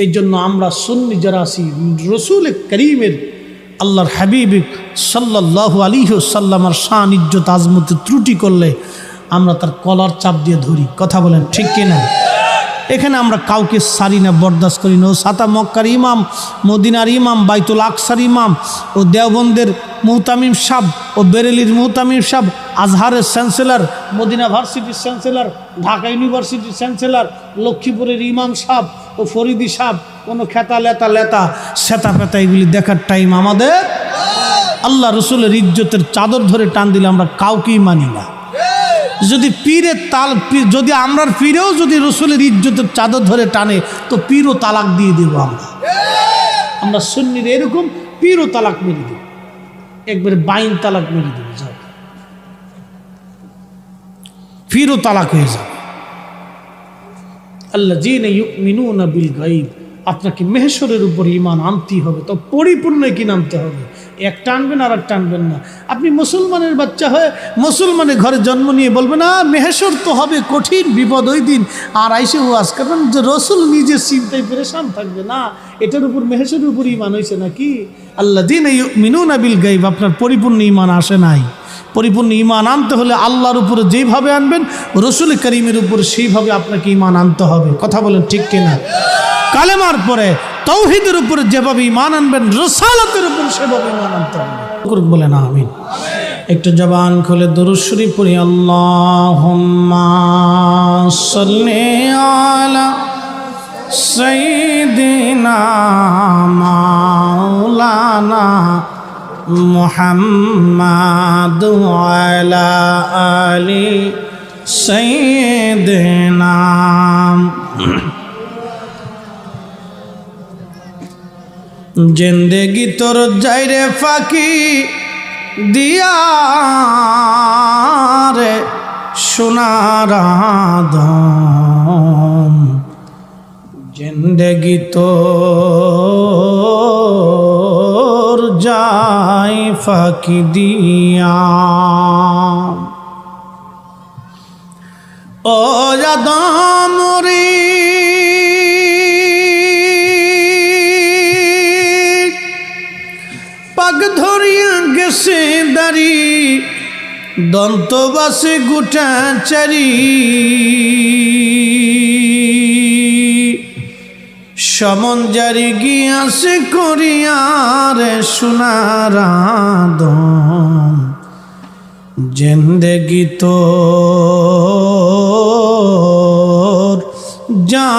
এই জন্য আমরা সুন্নি যারা আছি রসুল করিমের আল্লাহর হাবিব সাল্লাল্লাহু আলাইহি ওয়াসাল্লামের শান ইজ্জত আজমতে ত্রুটি করলে আমরা তার কলার চাপ দিয়ে ধরি। কথা বলেন ঠিক কিনা? এখানে আমরা কাউকে সারি না, বরদাস্ত করি না। ও সাতা মক্কার ইমাম, মদিনার ইমাম, বাইতুল আকসার ইমাম, ও দেওবন্দের মুহতামিম সাহেব, ও বেরেলির মুহতামিম সাহেব, আজহারের চ্যান্সেলর, মদিনা ভার্সিটির চ্যান্সেলর, ঢাকা ইউনিভার্সিটির চ্যান্সেলর, লক্ষ্মীপুরের ইমাম সাহেব ও ফরিদি সাহেব কোনো খেতা লেতা সেতা পেতা এগুলি দেখার টাইম আমাদের। আল্লাহ রসুলের ইজ্জতের চাদর ধরে টান দিলে আমরা কাউকেই মানি না। যদি পীরের যদি আমরা পীরেও যদি রসুলের ইজ্জতের চাদর ধরে টানে তো পীরও তালাক দিয়ে দেব। আমরা সুন্নির এরকম পীরও তালাক মেরে দেব, একবারে বাইন তালাক মেরে দেব, যাও পীরও তালাক হয়ে যাবে। আল্লাযীনা ইউমিনুনা বিল গায়ব, আপনাকে মেহশরের উপর ঈমান আনতেই হবে, তো পরিপূর্ণ ঈমান আনতে হবে। এক টানবেন আর এক টানবেন না। আপনি মুসলমানের বাচ্চা হয়ে মুসলমানের ঘরে জন্ম নিয়ে বলবেন না মেহশর তো হবে কঠিন বিপদ ওই দিন, আর আইসে ওয়াজ করবেন যে রসুল নিজের চিন্তায় পেরেশান থাকবে না, এটার উপর মেহশরের উপর ঈমান হয়েছে নাকি? আল্লাযীনা ইউমিনুনা বিল গায়ব, আপনার পরিপূর্ণ ঈমান আসে নাই। পরিপূর্ণ ঈমান আনতে হলে আল্লাহর উপরে যেভাবে আনবেন রসুল করিমের উপর সেইভাবে আপনাকে ঈমান আনতে হবে। কথা বলেন ঠিক কিনা? কালেমার পরে তাওহীদের উপরে যেভাবে ঈমান আনবেন রিসালাতের উপর সেভাবে ঈমান আনতে হবে। বলেন আমিন। একটু জবান খুলে দুরূদ শরীফ পড়ি। আল্লাহুম্মা সাল্লি আলা সাইয়্যিদিনা মাওলানা মুহাম্মাদ ওয়ালা আলি সাইয়্যিদিনা। জিন্দেগি তোর যাইরে ফাঁকি দিয়া রে সোনার আদম, জিন্দেগি তোর যাই ফাঁকি দিয়া। ও আদম রে পাক ধরিয়া গেছে দাড়ি, দন্তবাসে গোটা চারি, সমন জারি গিয়াছে করিয়ারে সোনার আদম, জিন্দেগি তোর যা